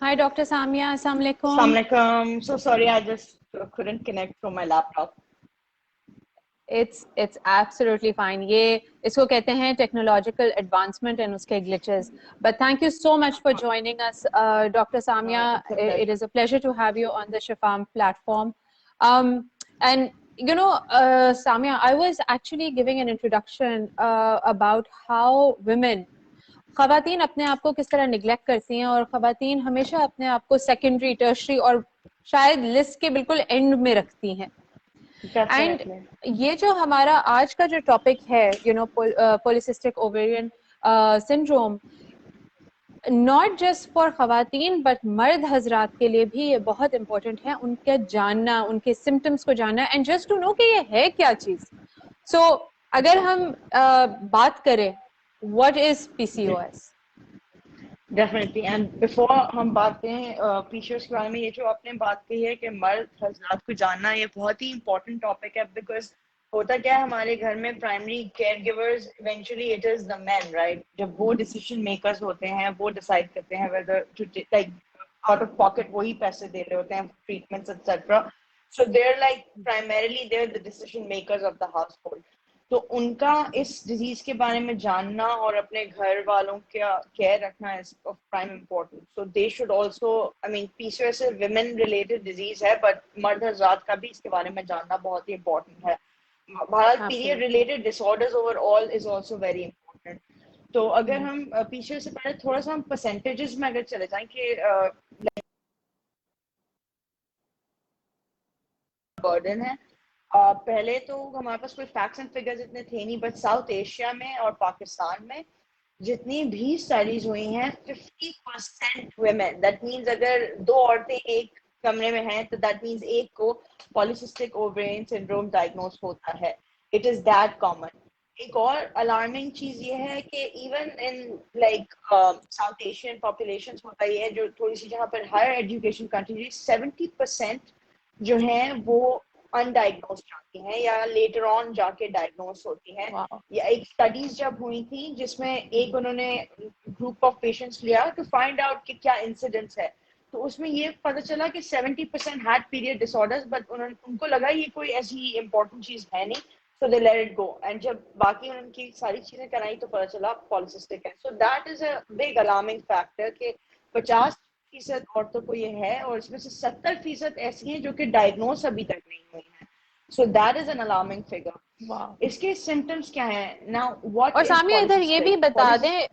Hi, Dr. Samia. Assalamu alaikum. Assalamualaikum. So sorry, I just couldn't connect from my laptop. It's absolutely fine. ये इसको कहते हैं technological advancement and उसके glitches. But thank you so much for joining us, Dr. Samia. It is a pleasure to have you on the Shifaam platform. And you know, Samia, I was actually giving an introduction about how women ख़वातीन अपने आप को किस तरह neglect करती हैं और ख़वातीन हमेशा अपने आप को सेकेंडरी, टर्शरी और शायद लिस्ट के बिल्कुल एंड में रखती हैं. एंड ये जो हमारा आज का जो टॉपिक है, you know, polycystic ovarian syndrome, not just for ख़वातीन बट मर्द हजरात के लिए भी ये बहुत इम्पोर्टेंट है, उनके जानना, उनके सिम्टम्स को जानना एंड जस्ट टू नो कि ये है क्या चीज़. सो अगर हम बात करें, what is PCOS? Definitely. And before हम बात करें PCOS के बारे में, ये जो आपने बात कही है कि मर्द हज़रात को जानना, ये बहुत ही important topic है. Because होता क्या है हमारे घर में, primary caregivers eventually it is the men, right? जब वो decision makers होते हैं, वो decide करते हैं whether to like out of pocket वही पैसे दे रहे होते हैं treatments etc. So they're like primarily they're the decision makers of the household. तो उनका इस डिजीज के बारे में जानना और अपने घर वालों का केयर रखना is of prime importance. So they should also, I mean, PCOS women related disease है, बट मर्द हज़रात का भी इसके बारे में जानना बहुत ही इम्पोर्टेंट है. Period related disorders overall is also very important. तो अगर हम पीसीओएस से पहले थोड़ा सा हम परसेंटेजेस में अगर चले जाएं कि बर्डन है, पहले तो हमारे पास कोई फैक्ट्स एंड फिगर्स इतने थे नहीं, बट साउथ एशिया में और पाकिस्तान में जितनी भी स्टडीज हुई हैं, 50% वुमेन, दैट मींस अगर दो औरतें एक कमरे में हैं तो दैट मींस एक को पॉलीसिस्टिक ओवेरियन सिंड्रोम डायग्नोज होता है. It is that common. एक और अलार्मिंग चीज ये है कि even in like south Asian population होता है, जो थोड़ी सी जहाँ पर हायर एजुकेशन कंट्री, 70% जो है वो अनडायग्नोज जाती हैं या लेटर ऑन जाके डायग्नोज होती हैं. या एक स्टडीज जब हुई थी जिसमें एक उन्होंने ग्रुप ऑफ पेशेंट्स लिया टू फाइंड आउट कि क्या इंसिडेंस है, तो उसमें ये पता चला कि 70% हैड पीरियड डिसऑर्डर्स, बट उनको लगा ये कोई ऐसी इंपॉर्टेंट चीज है नहीं, सो दे लेट इट गो. एंड जब बाकी उनकी सारी चीजें कराई तो पता चला पॉलीसिस्टिक है. So that is a big alarming factor कि 50% औरतों को ये है और इसमें से 70% ऐसी हैं जो कि डायग्नोज अभी तक नहीं हुई हैं. So that is an alarming figure. Wow. इसके symptoms क्या हैं? Now what और सामिया इधर ये भी बता दें,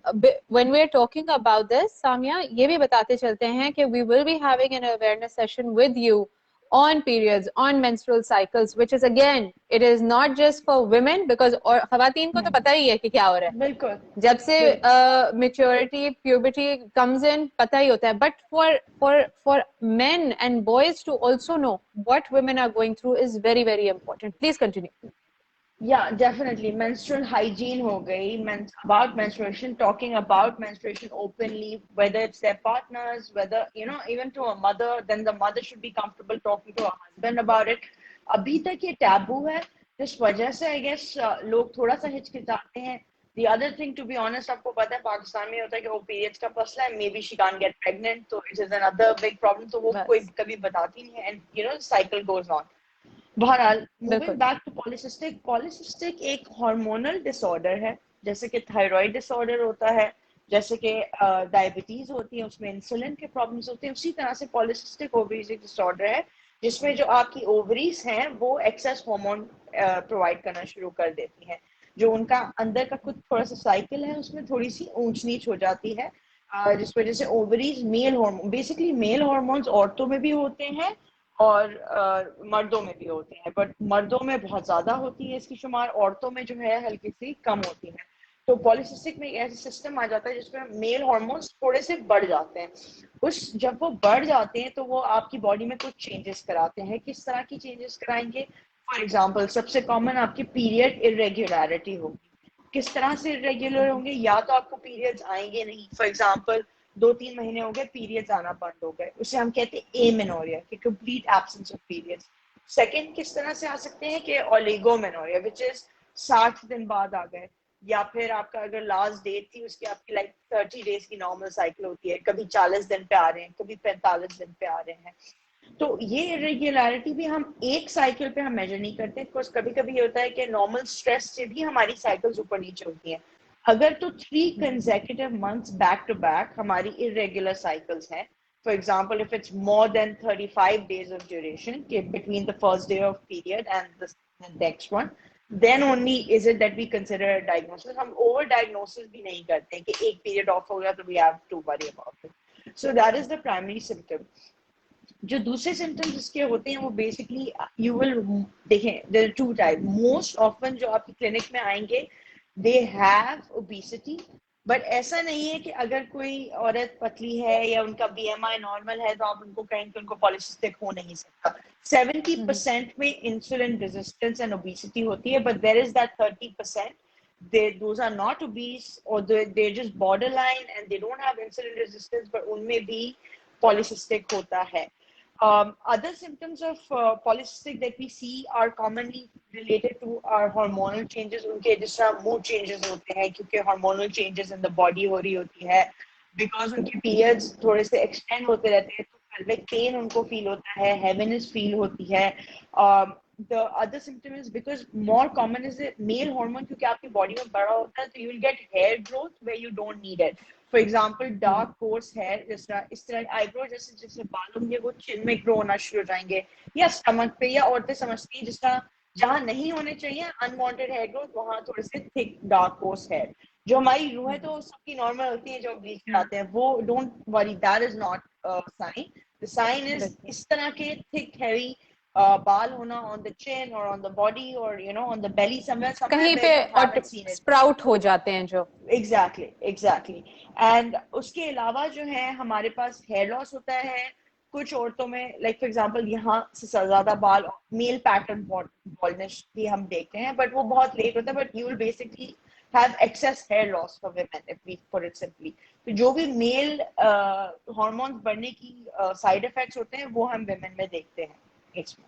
when we are talking about this, Samia ये भी बताते चलते हैं कि we will be having an awareness session with you on periods, on menstrual cycles, which is again, it is not just for women because और ख़वातीन को तो पता ही है कि क्या हो रहा है. बिल्कुल. जब से maturity, puberty comes in, पता ही होता है. But for men and boys to also know what women are going through is very, very important. Please continue. Yeah, definitely. Menstrual hygiene हो गई, about menstruation, talking about menstruation openly, whether it's their partners, whether, you know, even to a mother, then the mother should be comfortable talking to her husband about it. अभी तक ये taboo है, जिस वजह से I guess लोग थोड़ा सा हिचकिचाते हैं. The other thing, to be honest, आपको पता है पाकिस्तान में होता है कि वो periods का मसला है, maybe she can't get pregnant, so it is another big problem. तो वो कोई कभी बताती नहीं है, and you know, the cycle goes on. बहरहाल, moving back to polycystic. Polycystic एक हार्मोनल डिसऑर्डर है, जैसे कि थायराइड डिसऑर्डर होता है, जैसे कि डायबिटीज होती है, उसमें इंसुलिन के प्रॉब्लम्स होते हैं. उसी तरह से पॉलीसिस्टिक ओवरीज एक डिसऑर्डर है जिसमें जो आपकी ओवरीज हैं वो एक्सेस हार्मोन प्रोवाइड करना शुरू कर देती हैं. जो उनका अंदर का कुछ थोड़ा सा साइकिल है उसमें थोड़ी सी ऊंच नीच हो जाती है, जिस वजह से ovaries male hormone, basically male hormones औरतों में भी होते हैं और मर्दों में भी होते हैं, बट मर्दों में बहुत ज्यादा होती है इसकी शुमार, औरतों में जो है हल्की सी कम होती है. तो पॉलीसिस्टिक में एक ऐसा सिस्टम आ जाता है जिसमें मेल हार्मोन्स थोड़े से बढ़ जाते हैं. जब वो बढ़ जाते हैं तो वो आपकी बॉडी में कुछ चेंजेस कराते हैं. किस तरह की चेंजेस कराएंगे? फॉर एग्जाम्पल, सबसे कॉमन आपकी पीरियड इरेग्युलरिटी होगी. किस तरह से इरेग्युलर होंगे? या तो आपको पीरियड्स आएंगे नहीं, फॉर एग्जाम्पल 2-3 महीने हो गए पीरियड्स आना बंद हो गए, उसे हम कहते हैं एमेनोरिया, कि complete absence of periods. Second किस तरह से आ सकते हैं कि ओलिगोमेनोरिया, विच इज 60 दिन बाद आ गए. या फिर आपका अगर लास्ट डेट थी उसकी आपकी लाइक 30 डेज की नॉर्मल साइकिल होती है, कभी 40 दिन पे आ रहे हैं, कभी 45 दिन पे आ रहे हैं। तो ये इरेगुलरिटी भी हम एक साइकिल पे हम मेजर नहीं करते, बिकॉज कभी कभी ये होता है कि नॉर्मल स्ट्रेस से भी हमारी साइकिल्स ऊपर नीचे होती हैं। अगर तो 3 consecutive months back to back हमारी इरेगुलर साइकिल्स हैं, for example if it's more than 35 days of duration between the first day of period and the next one, then only is it that we consider a diagnosis. हम over diagnosis भी नहीं करते हैं कि एक period off हो गया तो we have to worry about it. So that is the primary symptom. जो दूसरे सिम्टम्स इसके होते हैं वो बेसिकली यू विल देखें, there are two type. Most often जो आपकी क्लिनिक में आएंगे दे हैव ओबेसिटी, बट ऐसा नहीं है कि अगर कोई औरत पतली है या उनका बीएमआई नॉर्मल है तो आप उनको कहें कि उनको पॉलिसिस्टिक हो नहीं सकता। 70% में इंसुलिन रेजिस्टेंस एंड ओबेसिटी होती है, but there is that 30% those are not obese or they're just borderline and they don't have insulin resistance, but उनमें भी polycystic होता है। Other symptoms of polycystic that we see are commonly related to our hormonal changes. उनके जिस तरह mood changes होते हैं क्योंकि hormonal changes in the body हो रही होती है, because उनके periods थोड़े से extend होते रहते हैं तो pelvic pain उनको feel होता है, heaviness feel होती है। The other symptom is because more common is the male hormone, क्योंकि आपकी body में बड़ा होता है तो you will get hair growth where you don't need it. For example, dark coarse hair, इस तरह eyebrow जैसे जैसे बाल होंगे वो chin में grow होना शुरू हो जाएंगे, या stomach पे, या औरतें समझती हैं जिस तरह जहाँ नहीं होने चाहिए unwanted hair growth वहाँ थोड़े से thick dark coarse hair। जो हमारी रूह है तो सबकी नॉर्मल होती है जो ब्लीच कराते हैं, वो don't worry, that is not sign. The sign is इस तरह के थिक हैवी बाल होना ऑन द चिन और ऑन द बॉडी और you know on the belly somewhere कहीं पे और स्प्राउट हो जाते हैं जो। एग्जैक्टली। एंड उसके अलावा जो है हमारे पास हेयर लॉस होता है कुछ औरतों में, लाइक फॉर एग्जांपल यहाँ से ज्यादा बाल, मेल पैटर्न बॉल्डनेस भी हम देखते हैं, बट वो बहुत लेट होता है, but you will basically have excess hair loss for women, if we put it simply. तो जो भी मेल हार्मोन्स बढ़ने की साइड इफेक्ट्स होते हैं वो हम women में देखते हैं इसमें।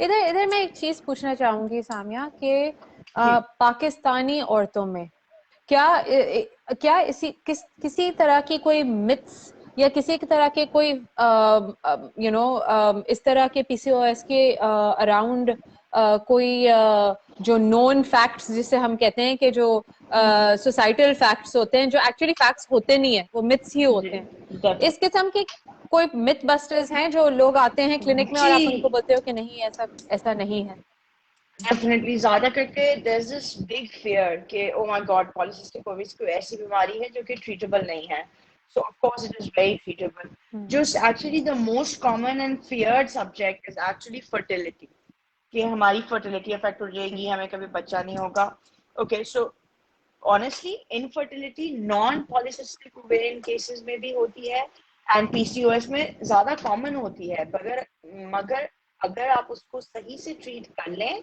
इधर मैं एक चीज पूछना चाहूंगी सामिया कि पाकिस्तानी औरतों में क्या किसी तरह की कोई मिथ्स या किसी तरह के कोई इस तरह के पीसीओएस के अराउंड कोई जो नोन फैक्ट्स जिसे हम कहते हैं कि जो सोसाइटल फैक्ट्स होते हैं जो एक्चुअली फैक्ट्स होते नहीं है, वो मिथ्स ही होते हैं, इस किस्म के कोई मिथ बस्टर्स हैं जो लोग आते हैं क्लिनिक में और आप उनको बोलते हो कि नहीं ऐसा नहीं है? डेफिनेटली ज्यादा करके there's this big fear कि oh my god polycystic ovaries कोई ऐसी बीमारी है जो कि treatable नहीं है, so of course it is very treatable. Just actually the most common and feared subject is actually fertility, कि हमारी fertility affect हो जाएगी, हमें कभी बच्चा नहीं होगा। Okay, so honestly infertility non polycystic ovarian cases में भी होती है and PCOS में ज्यादा common होती है, मगर अगर आप उसको सही से ट्रीट कर लें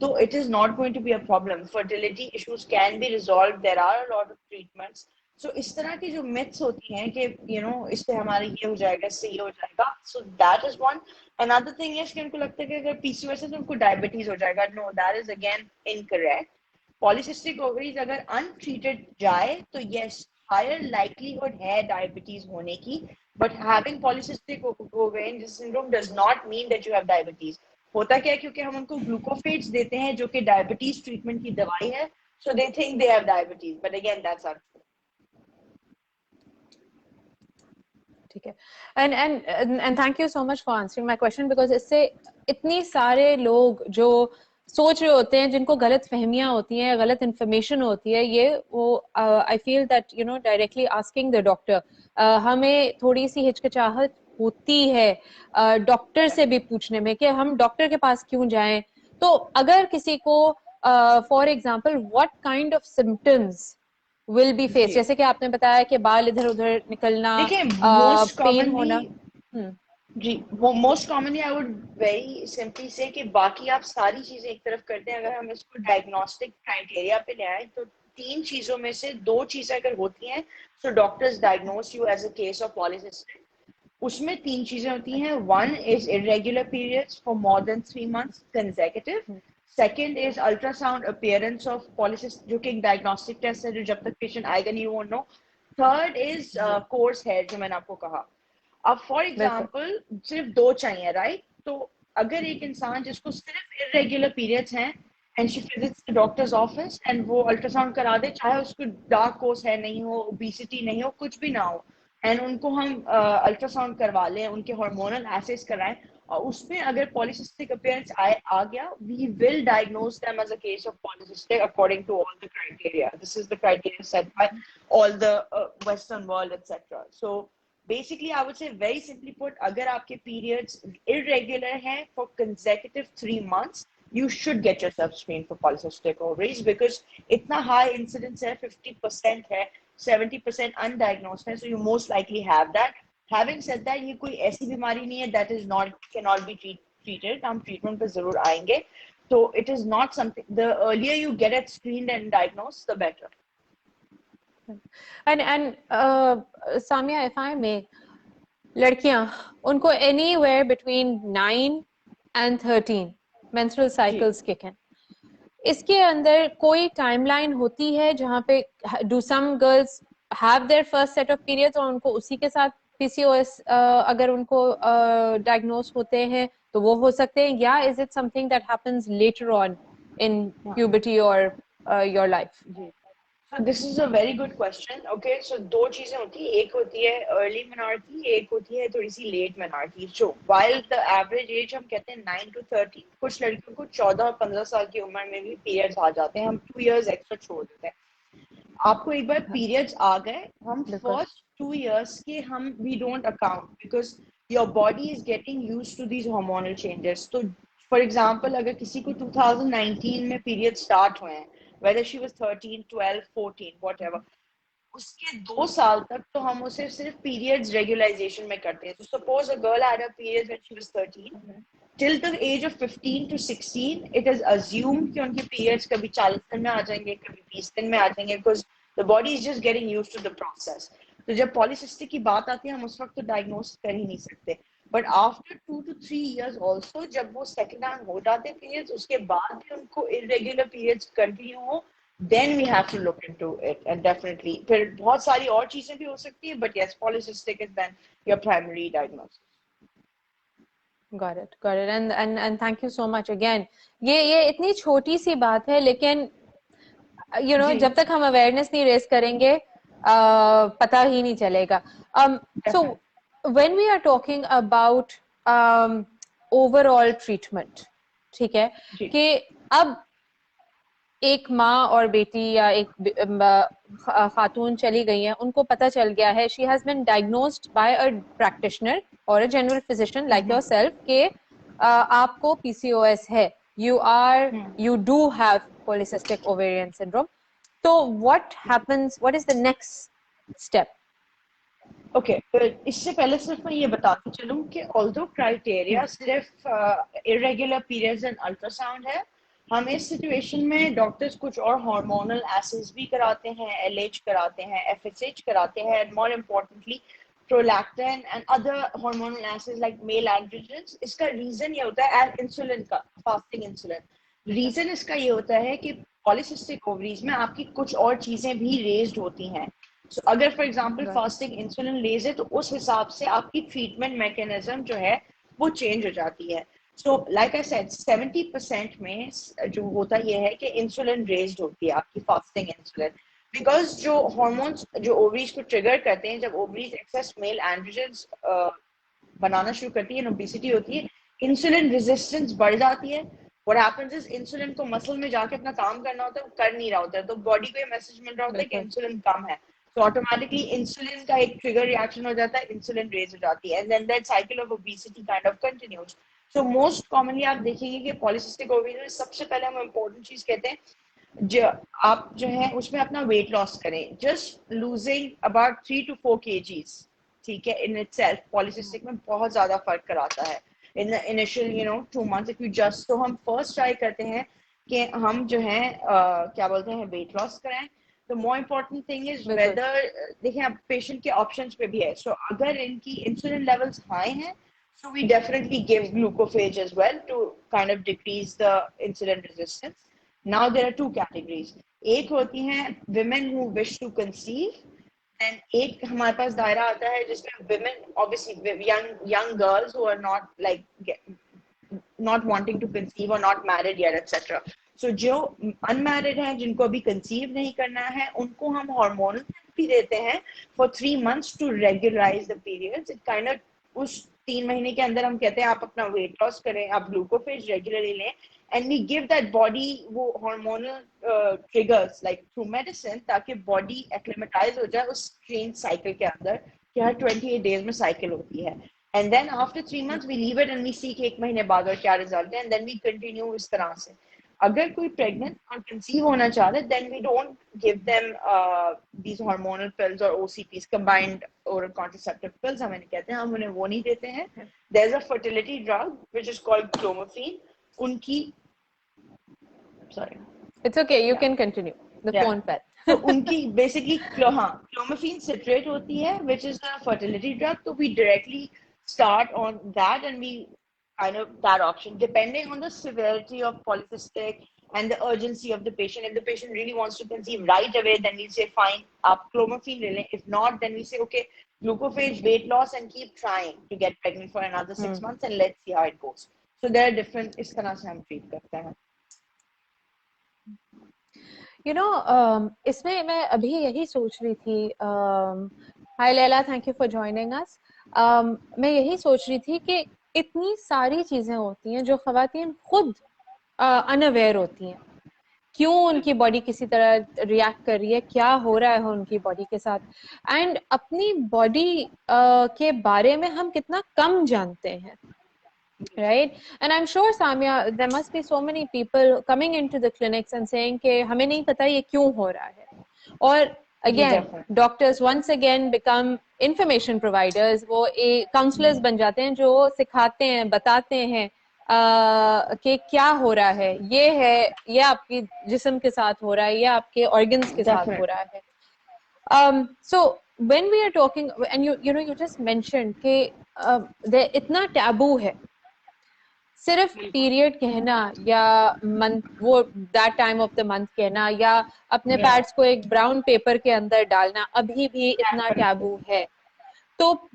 तो it is not going to be a problem. Fertility issues can be resolved. There are a lot of treatments. So इस तरह की जो myths होती हैं कि you know इससे हमारा ये हो जाएगा, इससे ये हो जाएगा, so that is one. Another thing is कि उनको लगता है कि अगर PCOS है तो उनको डायबिटीज हो जाएगा. No, that is again incorrect. Polycystic ovaries अगर untreated जाए तो yes, higher likelihood है डायबिटीज होने की, but having polycystic ovarian syndrome does not mean that you have diabetes. होता क्या है क्योंकि हम उनको ग्लूकोफेट्स देते हैं जो कि डायबिटीज ट्रीटमेंट की दवाई है, so they think they have diabetes, but again that's untrue. ठीक है, and thank you so much for answering my question, because इससे इतनी सारे लोग जो सोच रहे होते हैं, जिनको गलत फहमियां होती हैं, गलत इन्फॉर्मेशन होती है, ये वो I feel that you know directly asking the doctor, हमें थोड़ी सी हिचकिचाहट होती है डॉक्टर से भी पूछने में कि हम डॉक्टर के पास क्यों जाएं। तो अगर किसी को for example what kind of symptoms will be face, जैसे कि आपने बताया कि बाल इधर उधर निकलना, पेन होना, जी वो most commonly I would very simply से कि बाकी आप सारी चीजें एक तरफ करते हैं, अगर हम इसको डायग्नोस्टिक क्राइटेरिया पे ले आए तो 3 चीजों में से 2 चीजें अगर होती हैं so doctors diagnose you as a case of polycystic. उसमें 3 चीजें होती हैं, 1 is irregular periods for more than 3 months consecutive, second is ultrasound appearance of polycyst, जो कि एक डायग्नोस्टिक टेस्ट है जो जब तक पेशेंट आएगा नहीं वो no. Third is coarse hair, जो मैंने आपको कहा। अब फॉर एग्जाम्पल सिर्फ 2 चाहिए, राइट? तो अगर एक इंसान जिसको सिर्फ इरेगुलर पीरियड्स हैं and she visits the doctors office and वो अल्ट्रासाउंड करा दे, चाहे उसको डार्क कोर्स है नहीं हो, ओबेसिटी नहीं हो, कुछ भी ना हो, एंड उनको हम अल्ट्रासाउंड करवा लें, उनके हार्मोनल एसेस कराएं, और उसमें अगर पॉलीसिस्टिक अपीयरेंस आ गया, we will diagnose them as a case of polycystic according to all the criteria. This is the criteria set by all the Western world, etc. So basically, I would say very simply put, अगर आपके periods irregular हैं for consecutive 3 months, you should get yourself screened for polycystic ovaries because इतना high incidence है, 50% है, 70% undiagnosed है, so you most likely have that. Having said that, ये कोई ऐसी बीमारी नहीं है that is not cannot be treated. हम treatment पे जरूर आएंगे. So it is not something. The earlier you get it screened and diagnosed, the better. And Samia, if I may, लड़कियां, उनको anywhere between 9 and 13 menstrual cycles kick in. इसके अंदर कोई timeline होती है जहाँ पे do some girls have their first set of periods और उनको उसी के साथ PCOS अगर उनको diagnose होते हैं तो वो हो सकते हैं, या is it something that happens later on in puberty or your life? So this is a very good question. Okay, so 2 चीजें होती है, एक होती है early menarche, एक होती है थोड़ी सी late menarche. So while the average age हम कहते हैं 9 to 13, कुछ लड़कियों को 14 और 15 साल की उम्र में भी periods आ जाते हैं, हम 2 years extra छोड़ देते हैं. आपको एक बार periods आ गए, हम first 2 years के हम we don't account because your body is getting used to these hormonal changes. So for example, अगर किसी को 2019 में periods start हुए हैं, whether she was 13, 12, 14, whatever, उसके 2 साल तक तो हम उसे सिर्फ periods regularization में करते हैं. So suppose a girl had her periods when she was 13, till the age of 15 to 16, it is assumed कि उनके periods कभी 40 दिन में आ जाएंगे, कभी 20 दिन में आ जाएंगे, because the body is just getting used to the process. तो जब polycystic की बात आती है, हम उस वक्त तो diagnose कर ही नहीं सकते. But after 2 to 3 years also, जब वो second hand हो जाते हैं periods, उसके बाद भी उनको irregular periods continue हो, then we have to look into it. And definitely, फिर बहुत सारी और चीजें भी हो सकती है, but yes, polycystic is then your primary diagnosis. Got it. And thank you so much again. ये इतनी छोटी सी बात है, लेकिन जब तक हम awareness नहीं raise करेंगे पता ही नहीं चलेगा. So when we are talking about overall treatment, ठीक है, कि अब एक माँ और बेटी या एक खातून चली गई है, उनको पता चल गया है, she has been diagnosed by a practitioner or a general physician like yourself कि आपको PCOS है, you do have polycystic ovarian syndrome. So what happens, what is the next step? Okay, इससे पहले सिर्फ मैं ये बताती चलूं कि although criteria सिर्फ irregular periods and ultrasound है, हम इस सिचुएशन में डॉक्टर्स कुछ और हार्मोनल एसेस भी कराते हैं, LH कराते हैं, FSH कराते हैं, and more importantly prolactin and other hormonal assays like male androgens. इसका रीजन ये होता है इंसुलिन का, फास्टिंग इंसुलिन. रीजन इसका ये होता है कि पॉलीसिस्टिक ओवरीज में आपकी कुछ और चीजें भी रेज्ड होती हैं. So, अगर for example fasting insulin raise है तो उस हिसाब से आपकी ट्रीटमेंट मैकेनिज्म जो है वो चेंज हो जाती है. So like I said, 70% में जो होता ये है कि इंसुलिन रेज्ड होती है आपकी फास्टिंग इंसुलिन, बिकॉज जो हार्मोन्स जो ओवरीज को ट्रिगर करते हैं, जब ओवरीज एक्सेस मेल एंड्रोजेंस बनाना शुरू करती है, ओबेसिटी होती है, इंसुलिन रेजिस्टेंस बढ़ जाती है. What happens is इंसुलिन को मसल में जाके अपना काम करना होता है, वो कर नहीं रहा होता है, तो बॉडी को ये मैसेज मिल रहा होता है कि इंसुलिन कम है, तो ऑटोमेटिकली इंसुलिन का एक ट्रिगर रिएक्शन हो जाता है, इंसुलिन रेज हो जाती है, and then that cycle of obesity kind of continues. So most commonly आप देखेंगे कि पॉलीसिस्टिक ओवरीज में सबसे पहले हम इम्पोर्टेंट चीज कहते हैं, आप जो है उसमें अपना वेट लॉस करें, just losing about 3 to 4 kgs, ठीक है, इन इटसेल्फ पॉलीसिस्टिक में बहुत ज्यादा फर्क कराता है in the initial 2 months if you just. तो हम फर्स्ट ट्राई करते हैं कि हम जो है क्या बोलते हैं वेट लॉस कराएं. The more important thing is whether देखिए अब पेशेंट के ऑप्शंस पे भी है. सो अगर इनकी इंसुलिन लेवल्स हाई हैं, So we definitely give glucophage as well to kind of decrease the insulin resistance. Now there are two categories. एक होती हैं women who wish to conceive, and एक हमारे पास दायरा आता है जिसमें women, obviously young girls who are not like not wanting to conceive or not married yet, etc. So जो unmarried हैं, जिनको अभी conceive नहीं करना है, उनको हम hormonal therapy देते हैं for 3 months to regularize the periods. It kind of उस 3 महीने के अंदर हम कहते हैं आप अपना weight loss करें, आप glucophage regularly लें, and we give that body वो hormonal triggers like through medicine ताकि body acclimatize हो जाए उस strange cycle के अंदर कि हर 28 days में cycle होती है. And then after 3 months we leave it and we see कि 1 महीने बाद और क्या result है, and then we continue इस तरह से. अगर कोई pregnant और conceive होना चाह रहे, then we don't give them these hormonal pills or OCPs, combined oral contraceptive pills हम इन्हें कहते हैं, हम उन्हें वो नहीं देते हैं. There's a fertility drug which is called clomiphene. उनकी sorry, it's okay, you can continue. The phone pet. तो उनकी basically clomiphene citrate होती है, which is a fertility drug. So we directly start on that, and we kind of that option depending on the severity of polycystic and the urgency of the patient. If the patient really wants to conceive right away, then we say fine, up clomiphene ले लें. If not, then we say okay, glucophage, weight loss, and keep trying to get pregnant for another 6 months, and let's see how it goes. So there are different इस तरह से हम treat करते हैं. You know, इसमें मैं अभी यही सोच रही थी. Hi Leila, thank you for joining us. मैं यही सोच रही थी कि इतनी सारी चीजें होती हैं जो खवातीन खुद अनअवेयर होती हैं, क्यों उनकी बॉडी किसी तरह रिएक्ट कर रही है, क्या हो रहा है उनकी बॉडी के साथ, एंड अपनी बॉडी के बारे में हम कितना कम जानते हैं. Right? And I'm sure, Samia, there must be so many people coming into the clinics and saying कि हमें नहीं पता ये क्यों हो रहा है. और again, doctors once again become information providers. वो counselors बन जाते हैं जो सिखाते हैं, बताते हैं कि क्या हो रहा है, ये है, ये आपकी जिस्म के साथ हो रहा है, ये आपके organs के साथ हो रहा है. So when we are talking, and you know, you just mentioned कि इतना taboo है सिर्फ पीरियड कहना या मंथ, वो that time of the month कहना, या अपने पैड्स को एक ब्राउन पेपर के अंदर डालना, अभी भी इतना टैबू है. तो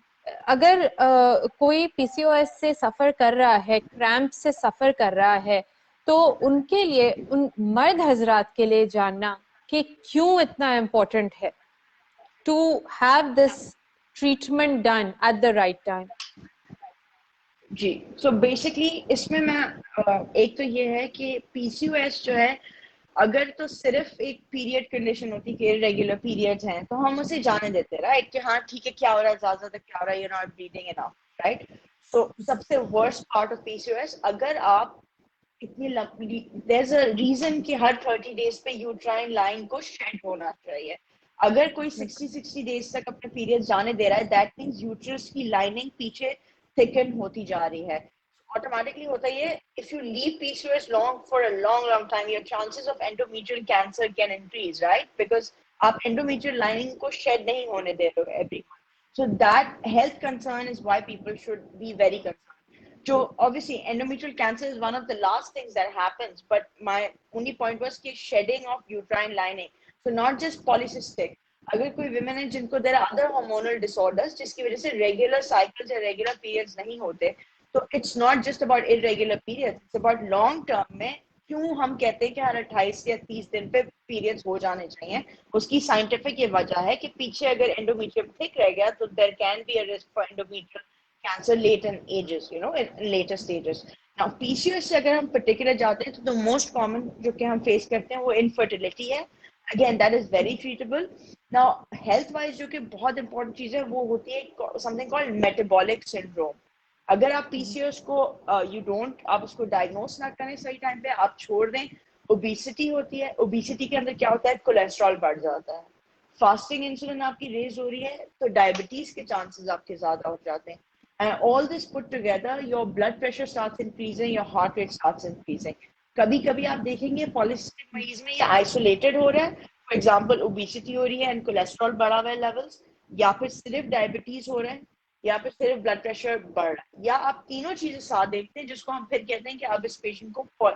अगर कोई पीसीओएस से सफर कर रहा है, क्रैम्प से सफर कर रहा है, तो उनके लिए, उन मर्द हजरात के लिए जानना कि क्यों इतना इम्पोर्टेंट है to have this treatment done at the right time. जी, सो बेसिकली इसमें मैं एक तो ये है कि पीसीओएस जो है, अगर तो सिर्फ एक पीरियड कंडीशन होती कि इरेगुलर पीरियड्स हैं तो हम उसे जाने देते, राइट, कि हाँ ठीक है, क्या हो रहा है, ज्यादा तक क्या हो रहा है, you not bleeding enough, right. So सबसे वर्स्ट पार्ट ऑफ पीसीओएस, अगर आप इतनी लंबी, देयर इज अ रीजन कि हर 30 डेज पे यूट्राइन लाइन को शेड होना चाहिए. अगर कोई 60 डेज तक अपने पीरियड्स जाने दे रहा है, दैट मींस यूट्रस की लाइनिंग पीछे थिकन होती जा रही है. ऑटोमेटिकली होता है ये, if you leave PCOS long for a long time, your chances of endometrial cancer can increase, right? Because आप endometrial lining को shed नहीं होने दे रहे हो every month. So that health concern is why people should be very concerned. So obviously endometrial cancer is one of the last things that happens, but my only point was कि shedding of uterine lining. So not just polycystic, अगर कोई women है जिनको there are other hormonal disorders जिसकी वजह से regular cycles या regular periods नहीं होते, तो it's not just about irregular periods, it's about long term में क्यों हम कहते हैं कि हर 28 या 30 दिन पे पीरियड्स हो जाने चाहिए. उसकी साइंटिफिक ये वजह है कि पीछे अगर एंडोमेट्रियम थिक रह गया तो there can be a risk for endometrial cancer late in ages, you know, in later stages. Now PCOS से अगर हम पर्टिकुलर जाते हैं तो द मोस्ट कॉमन जो कि हम फेस करते हैं वो इनफर्टिलिटी है. Again, that is very treatable. Now, health-wise जो कि बहुत important चीज़ है वो होती है something called metabolic syndrome. अगर आप PCOS को आप उसको diagnose ना करें सही टाइम पे, आप छोड़ दें, obesity होती है. obesity के अंदर क्या होता है, कोलेस्ट्रॉल बढ़ जाता है. fasting insulin आपकी रेज हो रही है तो डायबिटीज के चांसेस आपके ज्यादा हो जाते हैं. And all this put together, your blood pressure starts increasing, your heart rate starts increasing. कभी कभी आप देखेंगे पॉलिसिस्टिक मरीज में ये आइसोलेटेड हो रहा है, फॉर एग्जांपल ओबेसिटी हो रही है एंड कोलेस्ट्रॉल बढ़ा हुआ है लेवल्स, या फिर सिर्फ डायबिटीज हो रहा है, या फिर सिर्फ ब्लड प्रेशर बढ़ रहा है, या आप तीनों चीजें साथ देखते हैं, जिसको हम फिर कहते हैं कि अब इस पेशेंट को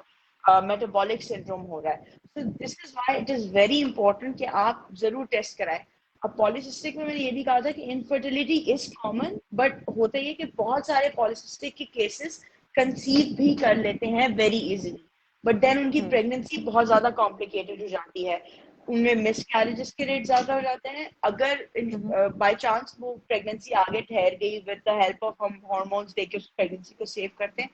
मेटाबॉलिक सिंड्रोम हो रहा है। So this is why it is very important कि आप जरूर टेस्ट कराएं। अब पॉलीसिस्टिक में मैंने ये भी कहा था कि इनफर्टिलिटी इज कॉमन, बट होता ये कि बहुत सारे पॉलीसिस्टिक के केसेस कंसीव भी कर लेते हैं वेरी इजीली, बट देन उनकी प्रेगनेंसी बहुत ज्यादा कॉम्प्लिकेटेड हो जाती है, उनमें मिसकैरेजेस के रेट ज्यादा हो जाते हैं। अगर बाय चांस वो प्रेगनेंसी आगे ठहर गई विद द हेल्प ऑफ हम हार्मोन्स देके उस प्रेगनेंसी को सेव करते हैं,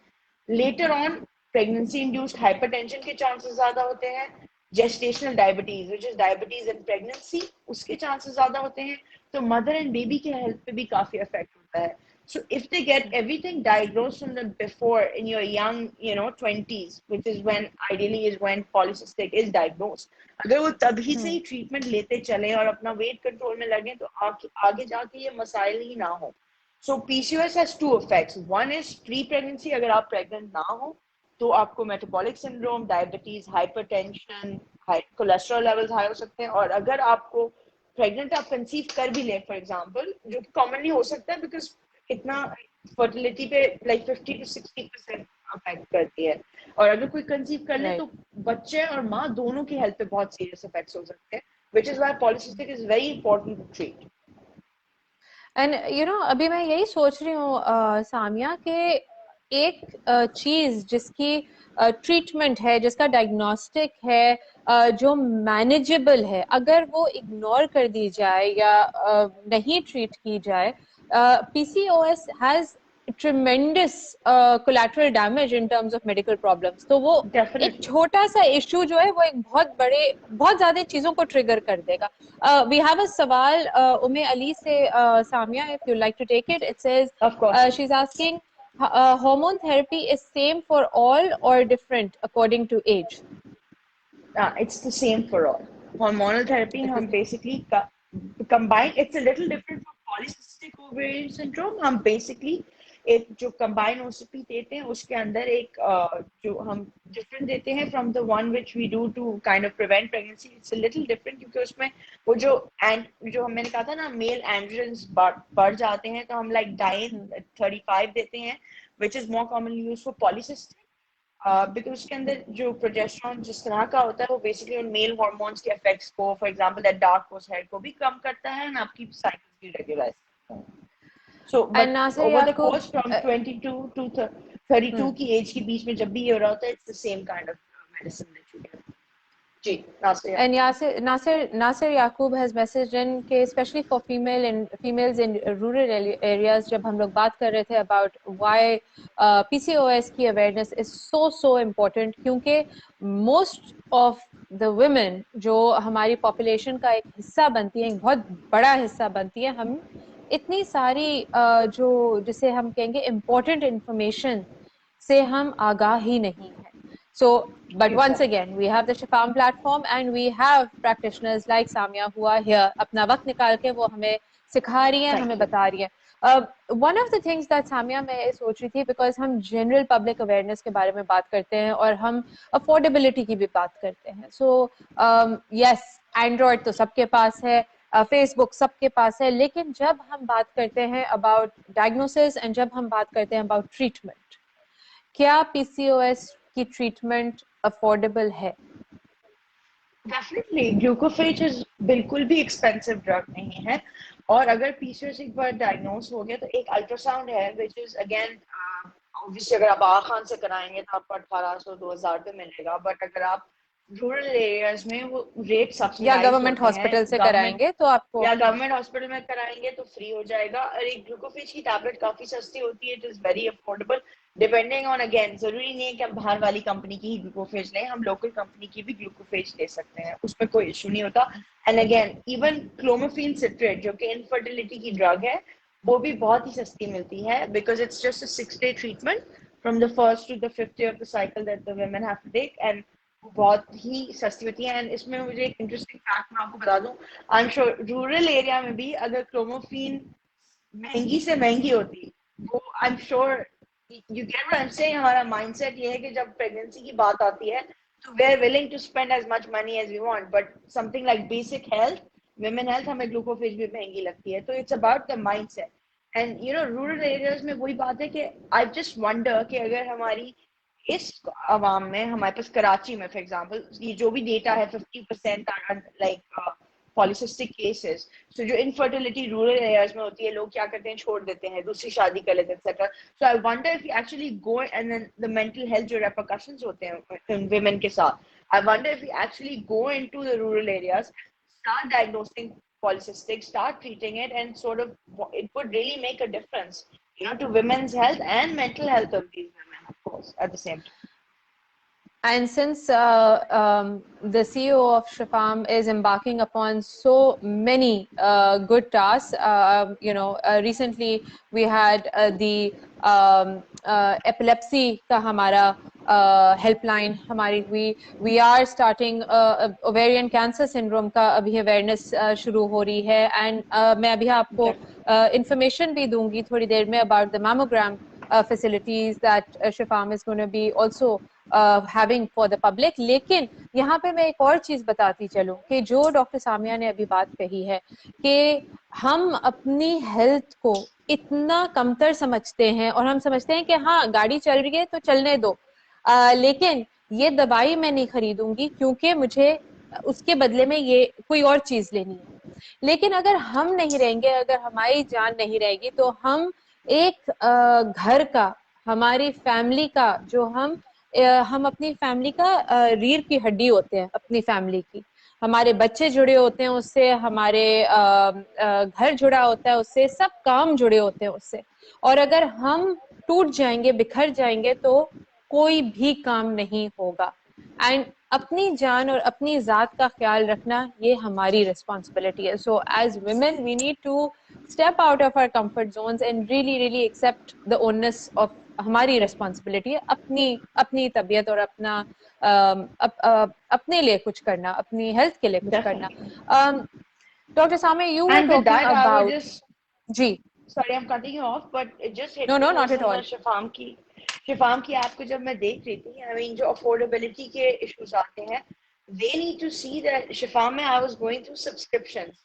later on pregnancy induced hypertension के चांसेस ज्यादा होते हैं, gestational diabetes which is diabetes in pregnancy, उसके चांसेस ज्यादा होते हैं, तो मदर एंड बेबी के हेल्थ पे भी काफी इफेक्ट होता है। So if they get everything diagnosed from the before in your young, 20s, which is when ideally is when polycystic is diagnosed, अगर वो तभी से ही ट्रीटमेंट लेते चले और अपना वेट कंट्रोल में लगे, तो आगे जाके ये मसाइल ही ना हो। So PCOS has two effects. One is pre-pregnancy, अगर आप प्रेग्नेंट ना हो तो आपको metabolic syndrome, diabetes, hypertension, cholesterol levels high हो सकते हैं, और अगर आपको प्रेग्नेंट आप कंसीव कर भी लें फॉर एग्जांपल, जो कि कॉमनली हो सकता है बिकॉज इतना फर्टिलिटी पे लाइक 50 to 60% अफेक्ट करती है, और अगर कोई कंसीव कर ले तो बच्चे और माँ दोनों की हेल्थ पे बहुत सीरियस इफेक्ट्स हो सकते हैं, which is why polycystic is very important to treat. And अभी मैं यही सोच रही हूँ सामिया के एक चीज जिसकी ट्रीटमेंट है, जिसका डायग्नोस्टिक है, जो मैनेजेबल है, अगर वो इग्नोर कर दी जाए या नहीं ट्रीट की जाए, PCOS has tremendous collateral damage in terms of medical problems. तो वो एक छोटा सा इश्यू जो है वो एक बहुत ज्यादा चीजों को ट्रिगर कर देगा। We have a सवाल उमे अली से, Samia, if you like to take it. It says, she's asking, hormone therapy is same for all or different according to age? It's the same for all. Hormonal therapy हम basically combine, it's a little different from polycystic ovarian syndrome. हम basically एक जो combined OCP देते हैं उसके अंदर एक जो हम different देते हैं from the one which we do to kind of prevent pregnancy. It's a little different क्योंकि उसमें वो जो मैंने कहा था ना male androgens बढ़ जाते हैं, तो हम like Diane-35 देते हैं, which is more commonly used for polycystic. Because उसके अंदर जो प्रोजेस्टेरॉन जिस तरह का होता है वो बेसिकली उन मेल हार्मोन्स के इफेक्ट्स को, for example that dark coarse hair को भी कम करता है और आपकी साइकिल्स भी रेगुलाइज करता है। So but over the course from 22 to 32 की एज के बीच में जब भी ये हो रहा होता है, it's the same kind of medicine that you get. And Nasir Yaqub has messaged in कि especially for females in rural areas, जब हम लोग बात कर रहे थे about why PCOS की awareness is so important, क्योंकि most of the women जो हमारी population का एक हिस्सा बनती है, एक बहुत बड़ा हिस्सा बनती है, हम इतनी सारी जो जिसे हम कहेंगे important information से हम आगाह ही नहीं है। So, but once again, we have the Shifaam platform and we have practitioners like Samia who are here. अपना वक्त निकाल के वो हमें सिखा रही हैं, हमें बता रही हैं। One of the things that Samia मैं सोच रही थी, because हम general public awareness के बारे में बात करते हैं और हम affordability की भी बात करते हैं. So, yes, Android तो सबके पास है, Facebook सबके पास है, लेकिन जब हम बात करते हैं about diagnosis and जब हम बात करते हैं about treatment, क्या PCOS की ट्रीटमेंट अफोर्डेबल है? डेफिनेटली ग्लूकोफेज बिल्कुल भी एक्सपेंसिव ड्रग नहीं है, और अगर PCOS एक बार डायग्नोज हो गया तो एक अल्ट्रासाउंड है विच इज अगेन ऑब्वियसली अगर आप आगा खान से कराएंगे तो आपको 1800-2000 पे मिलेगा, बट अगर आप रूरल एरियाज में वो रेट सबसे या गवर्नमेंट हॉस्पिटल से कराएंगे तो आपको, या गवर्नमेंट हॉस्पिटल में कराएंगे तो फ्री हो जाएगा, और एक ग्लूकोफेज की टैबलेट काफी सस्ती होती है, it is very affordable depending on, again जरूरी नहीं है कि हम बाहर वाली कंपनी की ही ग्लूकोफेज लें, हम लोकल कंपनी की भी ग्लूकोफेज ले सकते हैं, उसमें कोई इशू नहीं होता। And again even clomiphene citrate जो कि इनफर्टिलिटी की ड्रग है वो भी बहुत ही सस्ती मिलती है, because it's just a 6-day treatment from the first to the 5th day of the cycle that the women have to take, and बहुत ही सस्ती होती है। एंड इसमें मुझे एक इंटरेस्टिंग फैक्ट मैं आपको बता दूं, I am sure rural area में भी अगर क्लोमोफिन महंगी से महंगी होती, वो I am sure you get what I am saying, हमारा माइंडसेट ये है कि जब प्रेगनेंसी की बात आती है तो we are willing to spend as much money as we want, but something like basic health, women health, हमें ग्लूकोफेज भी महंगी लगती है, तो it's about the mindset. And you know rural areas में वही बात है कि आई जस्ट वंडर कि अगर हमारी इस आवाम में, हमारे पास कराची में फॉर एग्जांपल ये जो भी डेटा है 50% लाइक पॉलिसिस्टिक केसेस, सो जो इनफर्टिलिटी रूरल एरियाज में होती है, लोग क्या करते हैं, छोड़ देते हैं, दूसरी शादी कर लेते हैं etcetera. So I wonder if you actually go and then the mental health जो रेपरकशंस होते हैं women के साथ, I wonder if we actually go into the rural areas, start diagnosing polycystic, start treating it, and sort of it would really make a difference, you know, to women's health and mental health of these women, of course, at the same time. And since the CEO of Shifaam is embarking upon so many good tasks, recently we had the epilepsy ka hamara helpline hamari hui. We are starting ovarian cancer syndrome ka abhi awareness shuru ho rahi hai, and मैं अभी आपको information भी दूंगी थोड़ी देर में about the mammogram facilities that Shifaam is going to be also having for the public. लेकिन यहाँ पे मैं एक और चीज बताती चलूं कि जो डॉक्टर सामिया ने अभी बात कही है कि हम अपनी हेल्थ को इतना कमतर समझते हैं और हम समझते हैं कि हाँ गाड़ी चल रही है तो चलने दो, लेकिन ये दवाई मैं नहीं खरीदूंगी क्योंकि मुझे उसके बदले में ये कोई और चीज लेनी है. लेकिन अगर हम नहीं रहेंगे, अगर हमारी जान नहीं रहेगी, तो हम एक घर का, हमारी फैमिली का, जो हम अपनी फैमिली का रीढ़ की हड्डी होते हैं, अपनी फैमिली की, हमारे बच्चे जुड़े होते हैं उससे, हमारे घर जुड़ा होता है उससे, सब काम जुड़े होते हैं उससे. और अगर हम टूट जाएंगे, बिखर जाएंगे, तो कोई भी काम नहीं होगा. एंड अपनी जान और अपनी जात का ख्याल रखना ये हमारी रिस्पॉन्सिबिलिटी है. So as women we need to step out of our comfort zones and really accept the onus of हमारी रिस्पॉन्सिबिलिटी है अपनी तबीयत और अपने लिए कुछ करना, अपनी हेल्थ के लिए कुछ करना. Doctor Samia, you were talking about, जी, sorry I'm cutting you off, but it just hit no me not at all. शिफाम की ऐप को जब मैं देख रही थी, I mean जो अफोर्डेबिलिटी के इश्यूज आते हैं, they need to see that शिफाम में I was going through subscriptions.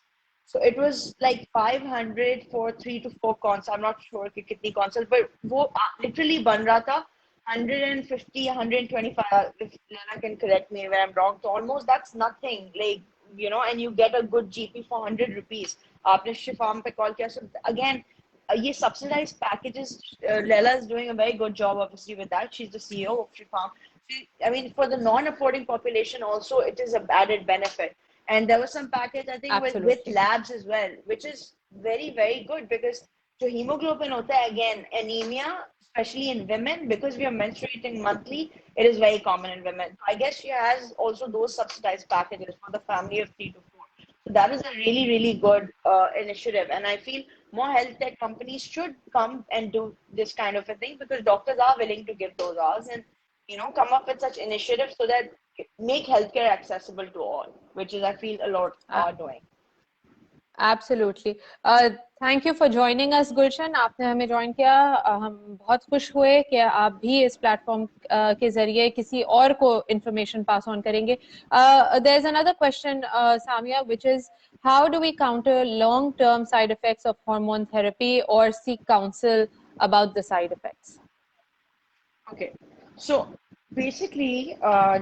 So it was like 500 for 3 to 4 consults. I'm not sure कि कितनी consults, but वो literally बन रहा था 150, 125. If Lena can correct me when I'm wrong. So almost that's nothing. Like, you know, and you get a good GP for 100 rupees. आपने शिफाम पे call किया. So again, ये subsidized packages. Lela is doing a very good job, obviously, with that. She's the CEO of Shifaam. I mean, for the non-affording population, also it is a added benefit. And there was some package, I think, with labs as well, which is very good, because the hemoglobin hota hai, again, anemia, especially in women, because we are menstruating monthly, it is very common in women. I guess she has also those subsidized packages for the family of 3 to 4. So that is a really good initiative. And I feel more health tech companies should come and do this kind of a thing, because doctors are willing to give those hours and, you know, come up with such initiatives so that make healthcare accessible to all, which is I feel a lot are doing. Absolutely. Thank you for joining us, Gulshan. आपने हमें join किया, हम बहुत खुश हुए कि आप भी इस प्लेटफॉर्म के जरिए किसी और को इंफॉर्मेशन पास ऑन करेंगे. There's another question, Samia, which is how do we counter long-term side effects of hormone therapy or seek counsel about the side effects? Okay, so basically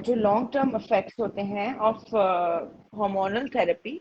जो long term effects होते हैं of hormonal therapy,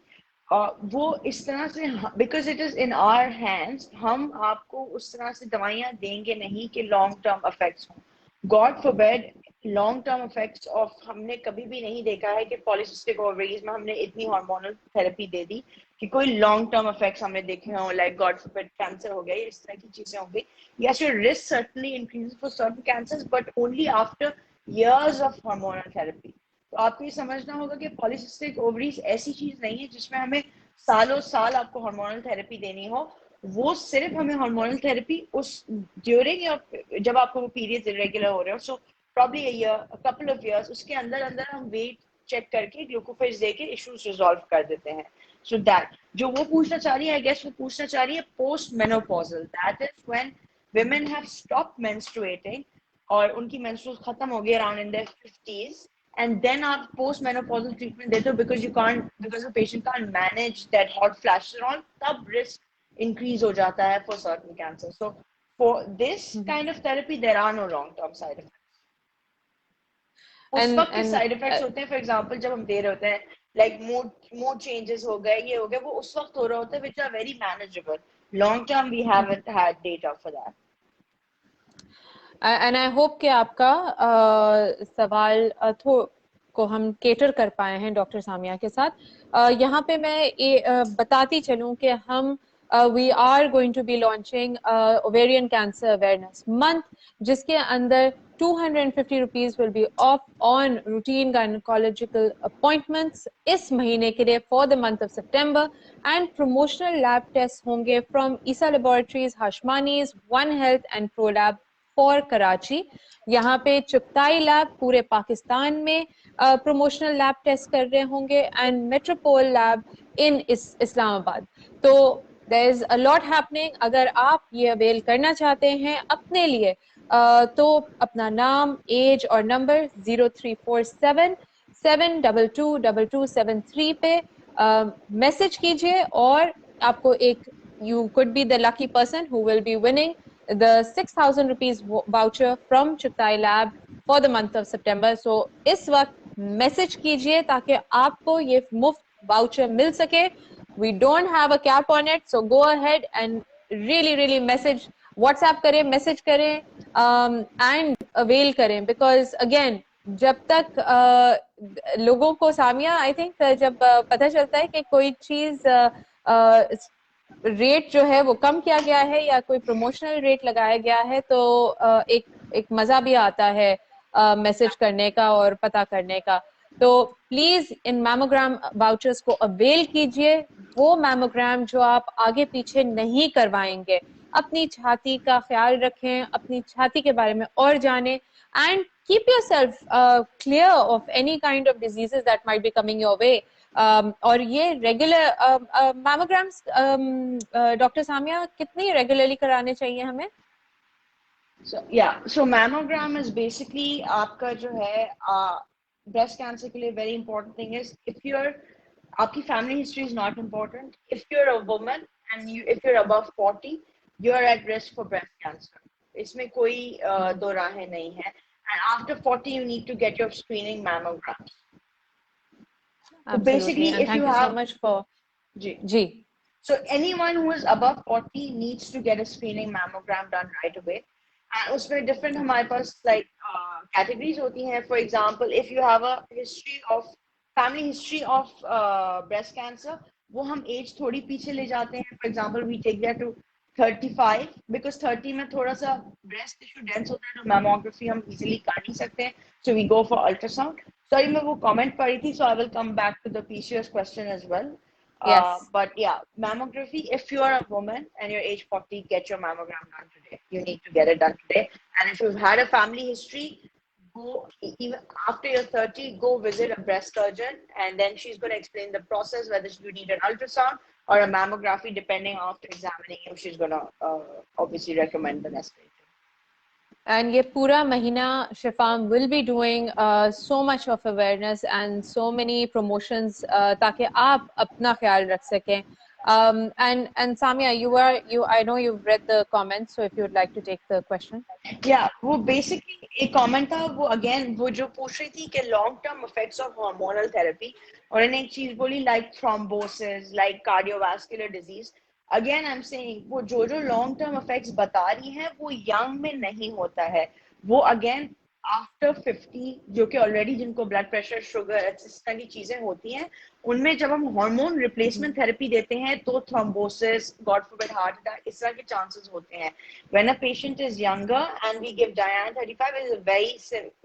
वो इस तरह से, because it is in our hands, हम आपको उस तरह से दवाइयाँ देंगे नहीं कि long term effects हों. God forbid long term effects of, हमने कभी भी नहीं देखा है कि polycystic ovaries में हमने इतनी hormonal therapy दे दी कि कोई long term effects हमने देखे हों, like God forbid cancer हो गया, इस तरह की चीजें हो गई. Yes, your risk certainly increases for certain cancers, but only after years of hormonal therapy. तो आपको ये समझना होगा कि पॉलीसिस्टिक ओवरीज ऐसी चीज नहीं है जिसमें हमें सालों साल आपको हार्मोनल थेरेपी देनी हो. वो सिर्फ हमें हार्मोनल थेरेपी उस ड्यूरिंग या जब आपको वो पीरियड्स इरेगुलर हो रहे हो, so probably a year, a couple of years, उसके अंदर अंदर हम वेट चेक करके ग्लूकोफेज देके इश्यूज रिजॉल्व कर देते हैं. सो दैट जो वो पूछना चाह रही है, आई गेस वो पूछना चाह रही है post menopausal, that is when women have stopped menstruating और उनकी menstruals खत्म हो गई around in their 50s, and then आप post menopausal treatment देते हो because the patient can't manage that hot flashes on, तब risk increase हो जाता है for certain cancer. So for this kind of therapy, there are no long-term side effects. उस वक्त के साइड इफेक्ट्स होते हैं, फॉर एग्जांपल जब हम दे रहे होते हैं, लाइक मूड चेंजेस हो गए, ये हो गया, वो उस वक्त हो रहा होता है, which are very manageable. Long term we haven't had data for that. And I hope कि आपका सवाल को हम केटर कर पाए हैं डॉक्टर सामिया के साथ. यहाँ पे मैं ये बताती चलूं कि हम we are going to be launching ovarian cancer awareness month, जिसके अंदर 250 rupees will be off on routine gynecological appointments इस महीने के लिए for the month of September, and promotional lab tests होंगे from Isa Laboratories, Hashmani's, One Health and ProLab for Karachi. यहाँ पे Chughtai lab पूरे पाकिस्तान में प्रमोशनल लैब टेस्ट कर रहे होंगे, and Metropole lab in Islamabad. तो there is a lot happening. अगर आप ये अवेल करना चाहते हैं अपने लिए तो अपना नाम, एज और नंबर 0347 7222273 पे मैसेज कीजिए, और आपको एक you could be the lucky person who will be winning the 6,000 rupees voucher from Chuktai Lab for the month of September. So इस वक्त मैसेज कीजिए ताकि आपको ये मुफ्त वाउचर मिल सके. We don't have a cap on it, so go ahead and really message, WhatsApp करें, message करें, and avail करें, because again जब तक लोगों को, सामिया, आई थिंक जब पता चलता है कि कोई चीज रेट जो है वो कम किया गया है या कोई प्रमोशनल रेट लगाया गया है, तो एक मजा भी आता है मैसेज करने का और पता करने का. तो प्लीज इन मैमोग्राम वाउचर्स को अवेल कीजिए. वो मैमोग्राम जो आप आगे पीछे नहीं करवाएंगे. अपनी छाती का ख्याल रखें, अपनी छाती के बारे में और जानें, and keep yourself clear of any kind of diseases that might be coming your way. और ये रेगुलर मैमोग्राम्स डॉक्टर सामिया कितनी रेगुलरली कराने चाहिए हमें? So mammogram is basically आपका जो है breast cancer के लिए very important thing is, if आपकी family history is not important, if you're a woman and if you're above 40, you're at risk for breast cancer. इसमें कोई दो राहें नहीं है. And after 40 you need to get your screening mammograms. So basically, if you have, so much for ji. So anyone who is above 40 needs to get a screening mammogram done right away. And उसमें different हमारे पास like categories होती हैं. For example, if you have a family history of breast cancer, वो हम age थोड़ी पीछे ले जाते हैं. For example, we take that to 35 because 30 में थोड़ा सा breast tissue dense होता है, तो mammography हम easily कर नहीं सकते हैं. So we go for ultrasound. Sorry, मैं वो comment पढ़ी थी, so I will come back to the PCOS question as well. Yes. But yeah, mammography, if you are a woman and you're age 40, get your mammogram done today. You need to get it done today. And if you've had a family history, go, even after you're 30, go visit a breast surgeon, and then she's going to explain the process, whether you need an ultrasound or a mammography, depending after examining you. She's going to obviously recommend the necessary. And ये पूरा महीना Shifaam will be doing so much of awareness and so many promotions ताकि आप अपना ख्याल रख सकें. And Samia, I know you've read the comments, so if you'd like to take the question. Yeah, वो basically एक comment था, वो again वो जो पूछ रही थी कि long term effects of hormonal therapy, और इन्हें एक चीज बोली like thrombosis, like cardiovascular disease. Again, I'm saying वो जो long term effects बता रही हैं वो young में नहीं होता है. वो again after 50 जो कि already जिनको blood pressure, sugar, इस तरह की चीजें होती हैं, उनमें जब हम hormone replacement therapy देते हैं तो thrombosis, God forbid heart attack, इस तरह के chances होते हैं. When a patient is younger and we give Diane 35, it is a very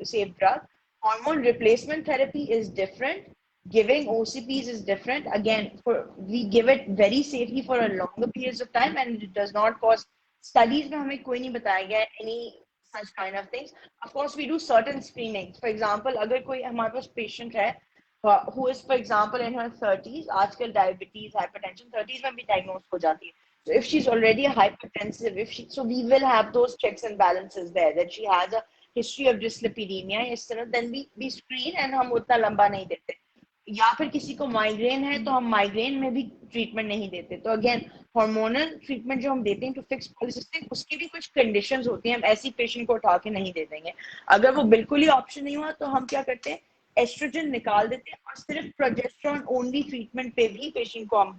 safe drug. Hormone replacement therapy is different. Giving OCPs is different. Again, we give it very safely for a longer periods of time, and it does not cause. Studies में हमें कोई नहीं बताया गया any such kind of things. Of course, we do certain screenings. For example, अगर कोई हमारे पास patient है who is, for example, in her 30s, आजकल diabetes, hypertension 30s में भी diagnosed हो जाती है. So if she's already a hypertensive, so we will have those checks and balances there, that she has a history of dyslipidemia, इस तरह, then we screen, and हम उतना लंबा नहीं देते. या फिर किसी को माइग्रेन है तो हम माइग्रेन में भी ट्रीटमेंट नहीं देते। तो अगेन हार्मोनल ट्रीटमेंट जो हम देते हैं टू फिक्स पॉलिसिस्टिक, उसकी भी कुछ कंडीशंस होती हैं, हम ऐसी पेशेंट को उठा के नहीं दे देंगे। अगर वो बिल्कुल ही ऑप्शन नहीं हुआ तो हम क्या करते हैं, एस्ट्रोजन निकाल देते हैं और सिर्फ प्रोजेस्टेरॉन ओनली ट्रीटमेंट पे भी पेशेंट को हम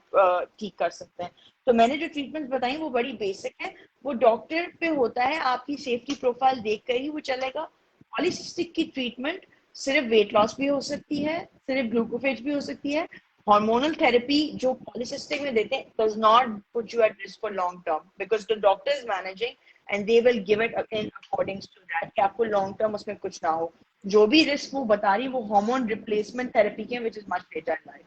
ठीक कर सकते हैं। तो मैंने जो ट्रीटमेंट्स बताई वो बड़ी बेसिक है, वो डॉक्टर पे होता है, आपकी सेफ्टी प्रोफाइल देख कर ही वो चलेगा। पॉलिसिस्टिक की ट्रीटमेंट सिर्फ वेट लॉस भी हो सकती है, सिर्फ ग्लूकोफेज भी हो सकती है। हार्मोनल थेरेपी जो पॉलिसिस्टिक में देते हैं does not put you at risk for long term, because the doctor is managing and they will give it in according to that कि आपको लॉन्ग टर्म उसमें कुछ ना हो। जो भी रिस्क वो बता रही है वो हार्मोन रिप्लेसमेंट थेरेपी के, which is much better in life.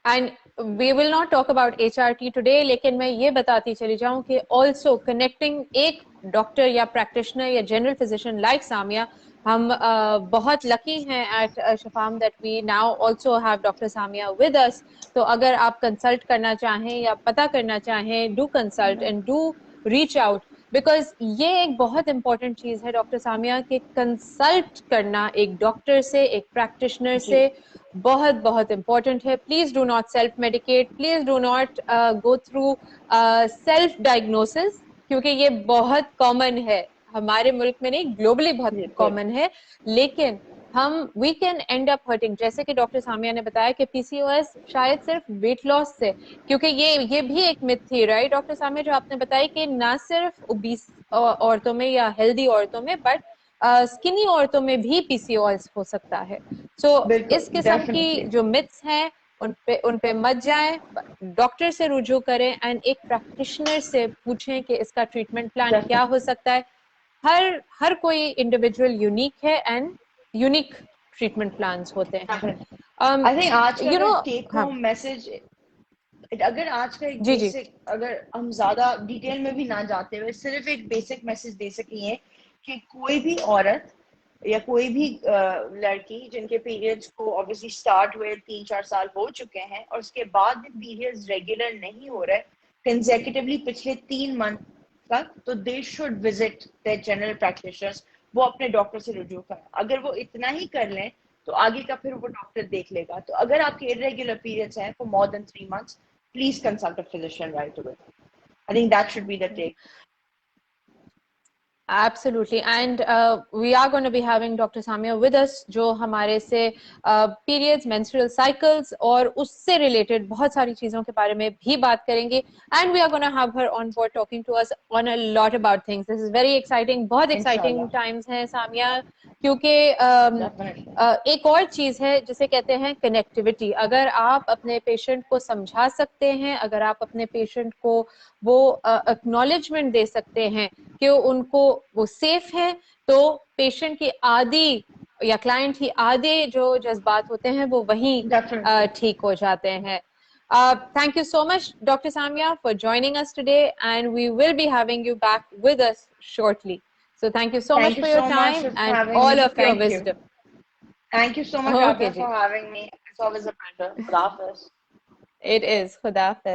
And we will not talk about HRT today, लेकिन मैं ये बताती चली जाऊं कि also connecting एक डॉक्टर या प्रैक्टिशनर या जनरल फिजिशियन लाइक सामिया, हम बहुत लकी हैं at Shifaam that we now also have Dr. Samia with us. तो अगर आप कंसल्ट करना चाहें या पता करना चाहें, do consult and do reach out, because ये एक बहुत इंपॉर्टेंट चीज है डॉक्टर सामिया के कंसल्ट करना एक डॉक्टर से, एक प्रैक्टिशनर से बहुत बहुत इंपॉर्टेंट है। Please do not self medicate, please do not go through self diagnosis, क्योंकि ये बहुत कॉमन है हमारे मुल्क में नहीं, ग्लोबली बहुत कॉमन है, लेकिन हम we can end up hurting. जैसे कि डॉक्टर सामिया ने बताया कि पीसीओएस शायद सिर्फ वेट लॉस से, क्योंकि ये भी एक मिथ थी, राइट डॉक्टर सामिया, जो आपने बताया कि ना सिर्फ ओबीस औरतों में या हेल्दी औरतों में, बट स्किनी औरतों में भी पीसीओएस हो सकता है। सो इस किस्म की जो मिथ्स हैं उन पे मत जाएं, डॉक्टर से रुजू करें एंड एक प्रैक्टिशनर से पूछें कि इसका ट्रीटमेंट प्लान क्या हो सकता है। हर कोई इंडिविजुअल यूनिक है एंड यूनिक ट्रीटमेंट प्लान्स होते हैं। आई थिंक आज का टेक हाँ, होम मैसेज, अगर आज का एक जी जी, बेसिक, अगर हम ज्यादा डिटेल में भी ना जाते हुए सिर्फ एक बेसिक मैसेज दे सकें कि कोई भी औरत या कोई भी लड़की जिनके पीरियड्स को ऑब्वियसली स्टार्ट हुए 3-4 साल हो चुके हैं और उसके बाद भी पीरियड्स रेगुलर नहीं हो रहे कंसेक्यूटिवली पिछले 3 मंथ तक, तो they should visit their general practitioners. वो अपने डॉक्टर से रुजू करें। अगर वो इतना ही कर लें तो आगे का फिर वो डॉक्टर देख लेगा। तो अगर आपके इरेगुलर पीरियड्स हैं for more than 3 months, please consult a physician right away. I think that should be the take. Absolutely, and we are going to be having Dr. Samia with us, जो हमारे से periods, menstrual cycles और उससे related बहुत सारी चीजों के बारे में भी बात करेंगे, and we are going to have her on board talking to us on a lot about things. This is very exciting, बहुत exciting times हैं सामिया, क्योंकि एक और चीज है जिसे कहते हैं कनेक्टिविटी। अगर आप अपने पेशेंट को समझा सकते हैं, अगर आप अपने पेशेंट को वो एक्नॉलेजमेंट दे सकते हैं कि उनको वो सेफ है, तो पेशेंट की आधी या क्लाइंट की आधे जो जज्बात होते हैं वो वहीं ठीक हो जाते हैं। Thank you so much, Dr. Samia, for joining us today, and we will be having you back with us shortly. So thank you so much for your time and all of your wisdom. Thank you so much, Radha, for having me. It's always a pleasure. Khuda Hafiz. It is. Khuda Hafiz.